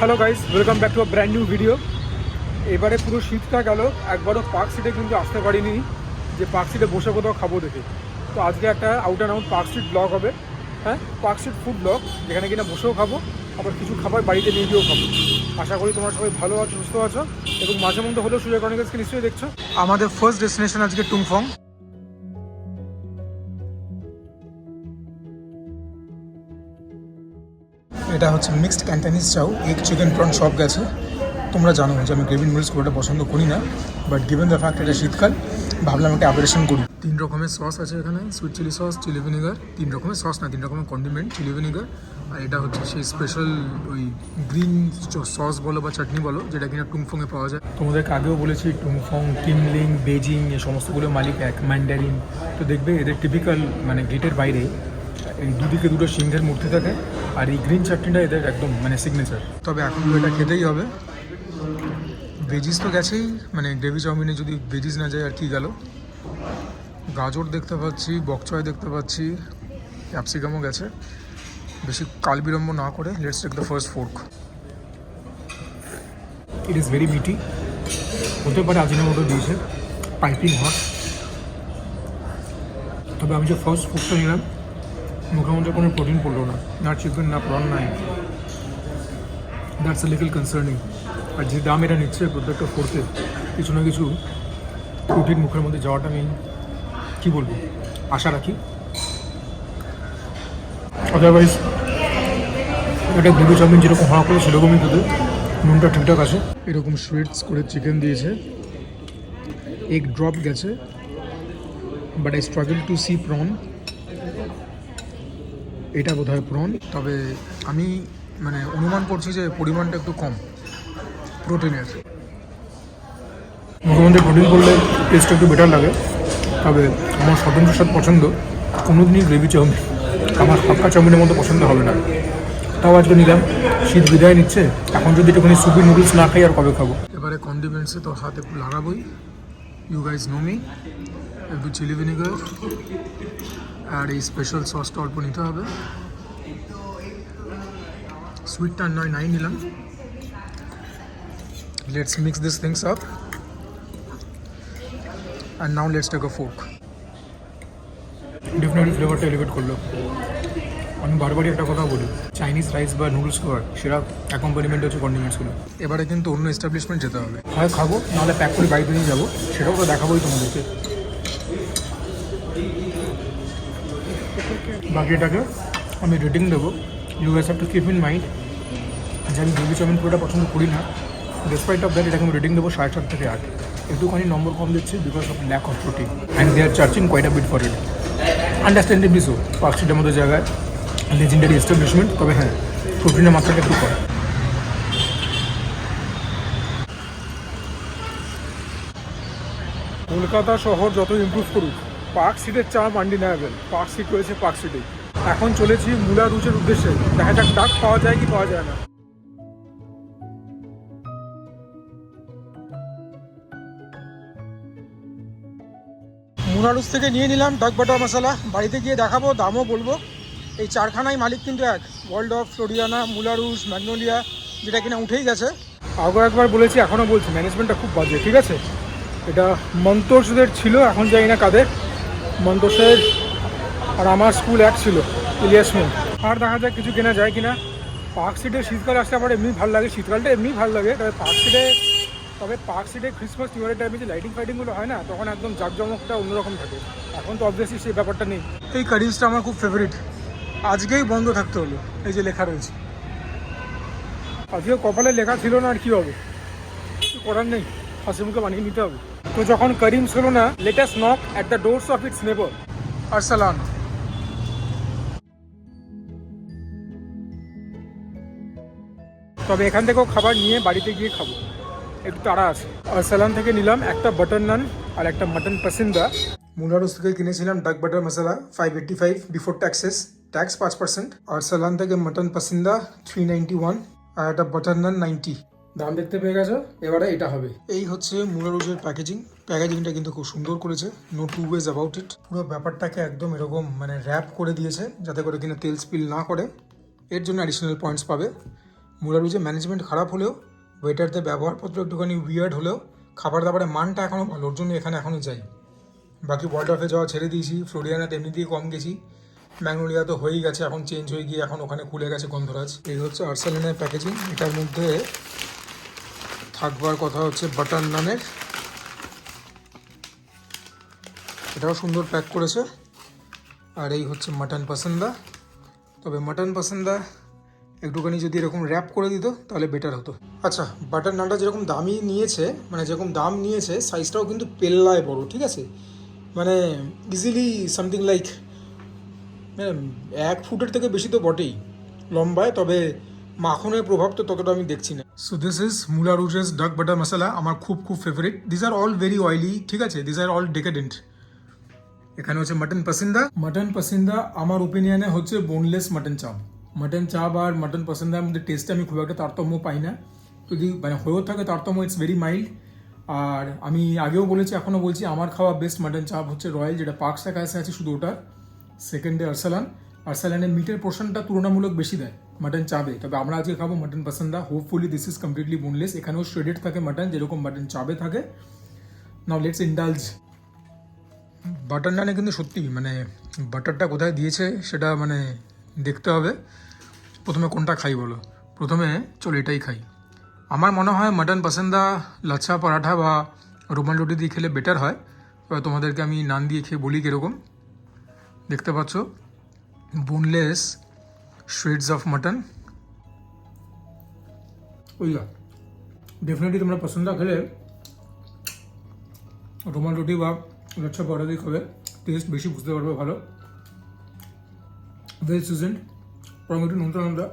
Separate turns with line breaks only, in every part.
Hello guys, welcome back to a brand new video. এবারে পুরো শীতটা গেল, একবারও পার্ক স্ট্রিটে কিন্তু আসতে পারিনি যে পার্ক স্ট্রিটে বসে কোথাও খাবো দেখে। তো আজকে একটা out and out park street blog হবে। হ্যাঁ, পার্ক স্ট্রিট ফুড ব্লগ, যেখানে কিনা বসেও খাবো, আবার কিছু খাবার বাড়িতে নিয়ে গিয়েও খাবো। আশা করি তোমরা সবাই ভালো আছো, সুস্থ আছো, এবং মাঝে মধ্যে হলেও সুযোগ অনেককে নিশ্চয়ই দেখছো। আমাদের ফার্স্ট ডেস্টিনেশন আজকে টুংফং। এটা হচ্ছে মিক্সড ক্যান্টানিজ চাউ, এগ চিকেন প্রন সব গেছে। তোমরা জানো যে আমি গ্রেভি নুডলস খুব একটা পছন্দ করি না, বাট গিভেন দ্য ফ্যাক্ট এটা শীতকাল, ভাবলাম একটা অ্যাপারেশন করি। 3 রকমের সস আছে এখানে, sweet chilli sauce, chilli vinegar, 3 রকমের সস না, 3 রকমের কন্ডিমেন্ট, চিলি ভিনেগার, আর এটা হচ্ছে সেই স্পেশাল ওই গ্রিন সস বলো বা চাটনি বলো, যেটা কিনা টুংফংয়ে পাওয়া যায়। তোমাদেরকে আগেও বলেছি টুংফং, কিমলিং, বেজিং এই সমস্তগুলো মালিক এক, ম্যান্ডারিন। তো দেখবে এদের টিপিক্যাল মানে গেটের বাইরে এই দুদিকে দুটো সিংহের মূর্তি থাকে, আর এই গ্রিন চাটনিটা এদের একদম মানে সিগনেচার। তবে এখন তো এটা খেতেই হবে। ভেজিস তো গেছেই, মানে গ্রেভি চাউমিনে যদি ভেজিস না যায় আর কি গেল। গাজর দেখতে পাচ্ছি, বকচয় দেখতে পাচ্ছি, ক্যাপসিকামও গেছে। বেশি কাল বিলম্ব না করে let's take the first fork. It is very meaty, হতে পারে আজিনোমোটো দিয়েছে, পাইপিং হট। তবে আমি যে ফার্স্ট ফুডটা নিলাম, মুখের মধ্যে কোনো প্রোটিন পড়লো না, না চিকেন না প্রন নাই। That's a little concerning. আর যে দাম এটা নিচ্ছে প্রত্যেকটা ফোর্কে, কিছু না কিছু প্রোটিন মুখের মধ্যে যাওয়াটা আমি কী বলবো, আশা রাখি। আদারওয়াইজ এটা গ্রেভি চাউমিন যেরকম হওয়া করে সেরকমই কিন্তু নুনটা ঠিকঠাক আছে। এরকম সুইটস করে চিকেন দিয়েছে, এগ ড্রপ গেছে, but I struggle to see prawn. এটা বোধ হয় প্রন, তবে আমি মানে অনুমান করছি যে পরিমাণটা একটু কম প্রোটিনের। মুখের প্রোটিন করলে টেস্টটা একটু বেটার লাগে। তবে আমার স্বতন্ত্র স্বাদ পছন্দ, কোনোদিনই গ্রেভি চাউমিন আমার হাক্কা চাউমিনের মতো পছন্দ হবে না। তাও আজকে নিলাম, শীত বিদায় নিচ্ছে, এখন যদি একটুখানি সুপি নুডলস না খাই আর কবে খাবো। এবারে কন্ডিমেন্টসে তো হাত একটু লাগাবোই, ইউ গাইজ নো মি। একটু চিলি ভিনেগার আর এই স্পেশাল সসটা অল্প নিতে হবে। সুইটটা নয় নাই নিলাম। Let's mix this things up and now let's take a fork. Definitely ফ্লেভারটা এলিভেট করলো। আমি বারবারই একটা কথা বলি, চাইনিজ রাইস বা নুডলস খাওয়ার সেরা অ্যাকম্পানিমেন্ট হচ্ছে কন্ডিমেন্টসগুলো। এবারে কিন্তু অন্য এস্টাবলিশমেন্ট যেতে হবে, হয় খাবো নাহলে প্যাক করে বাড়িতে নিয়ে যাবো, সেটাও তো দেখাবোই তোমাদেরকে। বাকিটাকে আমি রেটিং দেবো। You guys have to keep in mind যে আমি গ্রেভি চাউমিন পুরোটা পছন্দ করি না। ডিসপাইট অফ দ্যাট এটাকে আমি রেটিং দেবো 7.5 থেকে 8। একটুখানি নম্বর কম দিচ্ছি because of lack of protein, and they are charging quite a bit for it. Understandably so, Park স্ট্রিটের মতো জায়গায় লেজেন্ডারি এস্টাবলিশমেন্ট, তবে হ্যাঁ প্রোটিনের মাত্রাটা একটু কম। কলকাতা শহর যত ইমপ্রুভ করুক, পার্ক স্ট্রিটের চাপ আনডিনায়েবল। পার্ক স্ট্রিট রয়েছে পার্ক স্ট্রিটেই। এখন চলেছি মুলা রুচের উদ্দেশ্যে, দেখা যাক ডাক পাওয়া যায় কি পাওয়া যায় না। মুলারুস থেকে নিয়ে নিলাম ডাক বাটার মশলা, বাড়িতে গিয়ে দেখাবো, দামও বলবো। এই চারখানাই মালিক কিন্তু এক, ওয়ার্ল্ড অফ ফ্লোরিয়ানা, মুলারুস, ম্যাগনোলিয়া, যেটা কিনা উঠেই গেছে। আগেও একবার বলেছি, এখনও বলছি, ম্যানেজমেন্টটা খুব বাজে, ঠিক আছে। এটা মন্তোষদের ছিল, এখন জানি না কাদের। মন্তোষের আর আমার স্কুল এক ছিল, ইলিয়াস মিল। আর দেখা যাক কিছু কেনা যায় কিনা। পার্ক স্ট্রিটে শীতকাল আসলে আমার এমনি ভালো লাগে, শীতকালটা এমনি ভালো লাগে। তবে পার্ক স্ট্রিটে ক্রিসমাস নিউ ইয়ারের টাইমে যে লাইটিং ফাইটিংগুলো হয় না, তখন একদম জাঁকজমকটা অন্যরকম থাকে। এখন তো অবভিয়াসলি সেই ব্যাপারটা নেই। এই কারিজটা আমার খুব ফেভারিট, আজকেই বন্ধ থাকতে হলো। এই যে লেখা রয়েছে, আজকে কপালে লেখা ছিল না, আর কি হবে, কিছু করার নেই, হাসি মুখে বানিয়ে নিতে হবে। তো যখন করিমস হলো না, let us knock at the doors of its নেবার। আরসালান। তবে এখান থেকেও খাবার নিয়ে বাড়িতে গিয়ে খাবো, একটু তাড়া আছে। আরসালান থেকে নিলাম একটা বাটার নান আর একটা মাটন পাসিন্দা। মুলারুস থেকে কিনেছিলাম ডাক বাটার মশলা 585 বিফোর ট্যাক্সেস, ট্যাক্স 5%। আরসালান থেকে মাটন পাসিন্দা 391 আর একটা বাটার নান 90। দাম দেখতে পেয়ে গেছো, এবারে এটা হবে। এই হচ্ছে মুলারুসের প্যাকেজিংটা কিন্তু খুব সুন্দর করেছে, no two ways about it. পুরো ব্যাপারটাকে একদম এরকম মানে র্যাপ করে দিয়েছে, যাতে করে কিনা তেল স্পিল না করে। এর জন্য অ্যাডিশনাল পয়েন্টস পাবে। মুরারুজের ম্যানেজমেন্ট খারাপ হলেও ওয়েটারদের ব্যবহারপত্র একটুখানি উইয়ার্ড হলেও খাবার দাবারের মানটা এখনও ভালো, ওর জন্য এখানে এখনও যাই। বাকি ওয়ার্ল্ড অফে যাওয়া ছেড়ে দিয়েছি, ফ্লোরিয়ানাতে এমনিতেই কম গেছি, ম্যাগনোলিয়া তো হয়েই গেছে, এখন চেঞ্জ হয়ে গিয়ে এখন ওখানে খুলে গেছে গন্ধরাজ। এই হচ্ছে আর্সেলেনের প্যাকেজিং। এটার মধ্যে থাকবার কথা হচ্ছে বাটার নানের, এটাও সুন্দর প্যাক করেছে। আর এই হচ্ছে মাটন পসন্দা। তবে মাটন পসন্দা একটুখানি যদি এরকম র্যাপ করে দিত তাহলে বেটার হতো। আচ্ছা, বাটার নানটা যেরকম দামই নিয়েছে, মানে যেরকম দাম নিয়েছে, সাইজটাও কিন্তু পেল্লায় বড়, ঠিক আছে, মানে ইজিলি সামথিং লাইক 1 ফুটের থেকে বেশি তো বটেই লম্বায়, তবে মাখনের প্রভাব তো ততটা আমি দেখছি না। সো দিস ইজ মুলা রুজেস ডাক বাটার মশলা, আমার খুব খুব favourite. This are all very oily, ঠিক আছে, দিস আর অল ডেকাডেন্ট। এখানে হচ্ছে মাটন পসন্দা। মাটন পসন্দা আমার ওপিনিয়নে হচ্ছে বোনলেস মাটন চাপ। মাটন চাপ আর মাটন পসন্দার মধ্যে টেস্টে আমি খুব একটা তারতম্য পাই না, যদি মানে হয়েও থাকে তারতম্য, ইটস ভেরি মাইল্ড। আর আমি আগেও বলেছি, এখনও বলছি, আমার খাওয়া বেস্ট মাটন চাপ হচ্ছে রয়্যাল, যেটা পার্কসা কাছে আছে শুধু ওটা। সেকেন্ডে আরসালানের মিটের পোর্শনটা তুলনামূলক বেশি দেয় মাটন চাবে। তবে আমরা আজকে খাবো mutton pasanda. Hopefully this is completely boneless. এখানেও শ্রেডেড থাকে মাটন, যেরকম মাটন চাবে থাকে। Now let's indulge. বাটার নানে কিন্তু সত্যি মানে বাটারটা কোথায় দিয়েছে সেটা মানে দেখতে হবে। প্রথমে কোনটা খাই বলো? প্রথমে চলো এটাই খাই। আমার মনে হয় মাটন পসন্দা লাচ্ছা পরাঠা বা রুমাল রুটি দিয়ে খেলে বেটার হয়। এবার তোমাদেরকে আমি নান দিয়ে খেয়ে বলি কীরকম। দেখতে পাচ্ছ বোনলেস শ্রেডস অফ মাটন। ওইয়া ডেফিনেটলি তোমরা পছন্দা খেলে রুমাল রুটি বা লাচ্ছা পরাঠা দিয়ে খাবে, টেস্ট বেশি বুঝতে পারবে ভালো। ভেজ সিজেন্ড, পরম একটু নোনতা নোনতা,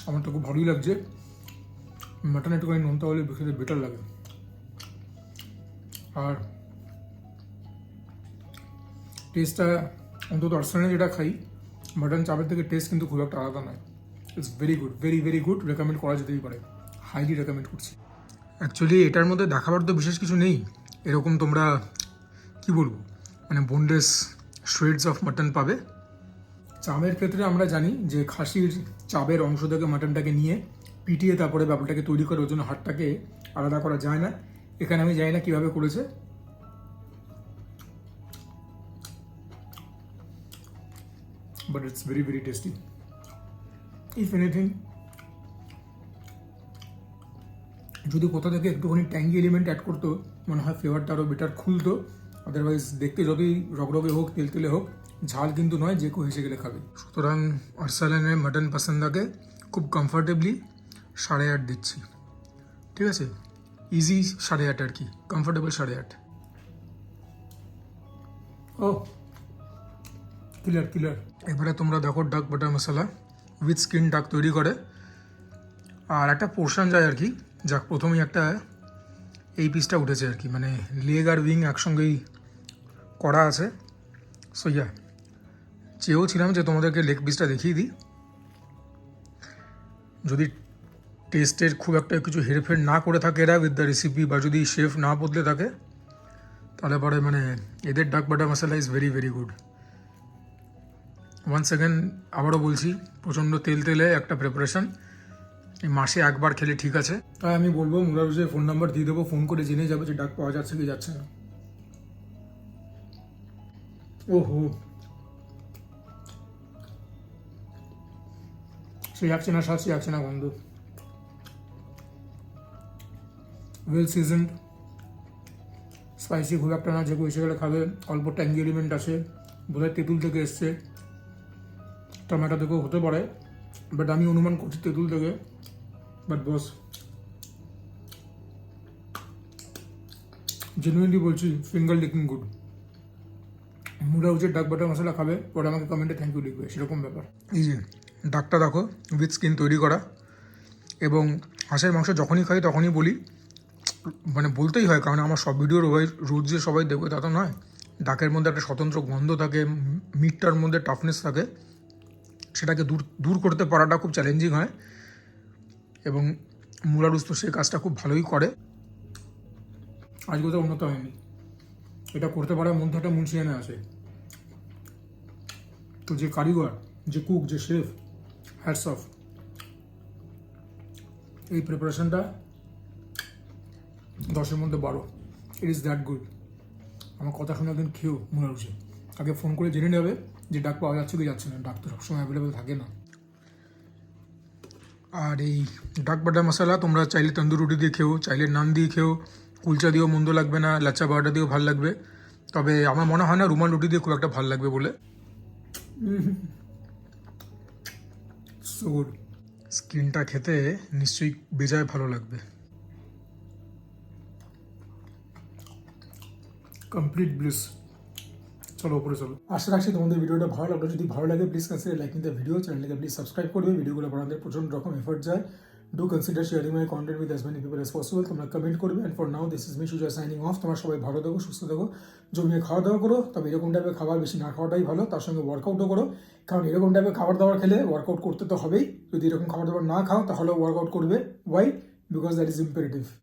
আমার তো খুব ভালোই লাগছে। মাটন একটুখানি নোনতা হলে খেতে বেটার লাগে। আর টেস্টটা অন্তত আর্সেনালে যেটা খাই মাটন চাপের থেকে টেস্ট কিন্তু খুব একটা আলাদা নয়। It's very good, very very good. Recommend করা যেতেই পারে, হাইলি রেকমেন্ড করছি। অ্যাকচুয়ালি এটার মধ্যে দেখাবার তো বিশেষ কিছু নেই। এরকম তোমরা কি বলবো মানে বোনলেস শ্রেডস অফ মাটন পাবে। চামের ক্ষেত্রে আমরা জানি যে খাসির চাবের অংশ থেকে মাটনটাকে নিয়ে পিটিয়ে তারপরে ব্যাপারটাকে তৈরি করে, ওর জন্য হাড়টাকে আলাদা করা যায় না। এখানে আমি জানি না কীভাবে করেছে। But it's very very tasty. If anything, যদি কোথা থেকে একটুখানি ট্যাঙ্গি এলিমেন্ট অ্যাড করতো মনে হয় ফ্লেভারটা আরও বেটার খুলতো। আদারওয়াইজ দেখতে যতই রগরগে হোক, তেলতেলে হোক, ঝাল কিন্তু নয়, যে কেউ হেসে গেলে খাবে। সুতরাং আরসালানের মাটন পসন্দাকে খুব কমফর্টেবলি 8.5 দিচ্ছি, ঠিক আছে, ইজি 8.5 আর কি, কমফর্টেবল 8.5। ও ক্লিয়ার। এবারে তোমরা দেখো ডাক বাটার মশলা উইথ স্কিন ডাক তৈরি করে, আর একটা পোর্শন যায় আর কি। যাক, প্রথমেই একটা এই পিসটা উঠেছে আর কি, মানে লেগ আর উইং একসঙ্গেই করা আছে। সো ইয়া, চেয়েও ছিলাম যে তোমাদেরকে লেগ পিসটা দেখিয়ে দিই। যদি টেস্টের খুব একটা কিছু হেরফের না করে থাকে এরা উইথ দ্য রেসিপি, বা যদি শেফ না বদলে থাকে, তাহলে পরে মানে এদের duck butter masala is very very good. Once second আবারও বলছি, প্রচণ্ড তেলে একটা প্রিপারেশন, এই মাসে একবার খেলে ঠিক আছে। তাই আমি বলবো মুরারুজের ফোন নাম্বার দিয়ে দেবো, ফোন করে জেনে যাবে যে ডাক পাওয়া যাচ্ছে কি যাচ্ছে না। ওহো, সে যাচ্ছে না স্বাদ, সে যাচ্ছে না গন্ধ। ওয়েল সিজনড, স্পাইসি খুব একটা না, যে কেউ এসে গেলে খাবে। অল্প ট্যাঙ্গি এলিমেন্ট আছে, বোধহয় তেঁতুল থেকে এসছে, টমেটো থেকেও হতে পারে, বাট আমি অনুমান করছি তেঁতুল থেকে। বাট বস, জেনুইনলি বলছি, ফিঙ্গার লিকিং গুড। মুরারুজের ডাক বাটার মশলা খাবে, পরে আমাকে কমেন্টে থ্যাংক ইউ লিখবে, সেরকম ব্যাপার। এই যে ডাকটা দেখো, উইথ স্কিন তৈরি করা। এবং হাঁসের মাংস যখনই খাই তখনই বলি, মানে বলতেই হয়, কারণ আমার সব ভিডিওর রোজ যে সবাই দেখবে তা তো নয়। ডাকের মধ্যে একটা স্বতন্ত্র গন্ধ থাকে, মিটটার মধ্যে টাফনেস থাকে, সেটাকে দূর করতে পারাটা খুব চ্যালেঞ্জিং হয়। এবং মুরারুজ তো সেই কাজটা খুব ভালোই করে। আজ কোথাও উন্নত হয়নি, এটা করতে পারার মধ্যে একটা মুন্সিয়ানা আছে। তো যে কারিগর, যে কুক, যে শেফ, হ্যাটস অফ। এই প্রিপারেশনটা 10-এর মধ্যে 12। It is that good. আমার কথা শুনে একদিন খেয়েও মনে হচ্ছে। আগে ফোন করে জেনে নেবে যে ডাক পাওয়া যাচ্ছে কি যাচ্ছে না। ডাক তো সবসময় অ্যাভেলেবেল থাকে না। আর এই ডাক বাটার মশলা তোমরা চাইলে তন্দুর রুটি দিয়ে খেও, চাইলে নান দিয়ে খেও, কুলচা দিয়েও মন্দ লাগবে না, লাচ্চা বারোটা দিয়েও ভালো লাগবে। তবে আমার মনে হয় না রুমাল রুটি দিয়ে খুব একটা ভালো লাগবে বলে। So good. স্কিনটা খেতে নিশ্চয়ই বেজায় ভালো লাগবে। Complete bliss. চলো উপরে চলো। আশা রাখছি তোমাদের ভিডিওটা ভালো লাগলো। যদি ভালো লাগে please consider liking the video, চ্যানেলকে প্লিজ সাবস্ক্রাইব করবে। ভিডিওগুলো বানাতে প্রচণ্ড রকম এফর্ট যায়। Do consider sharing my content with as many people as possible. তোমরা কমেন্ট করবে। And for now this is me Sujoy signing off. তোমরা সবাই ভালো থাকো, সুস্থ থাকো, জমিয়ে খাওয়া দাওয়া করো। তবে এরকম টাইপের খাবার বেশি না খাওয়াটাই ভালো। তার সঙ্গে ওয়ার্কআউটও করো, কারণ এরকম টাইপের খাবার দাবার খেলে ওয়ার্কআউট করতে তো হবেই। যদি এরকম খাবার দাবার না খাও তাহলে ওয়ার্কআউট করবে। Why? Because that is imperative.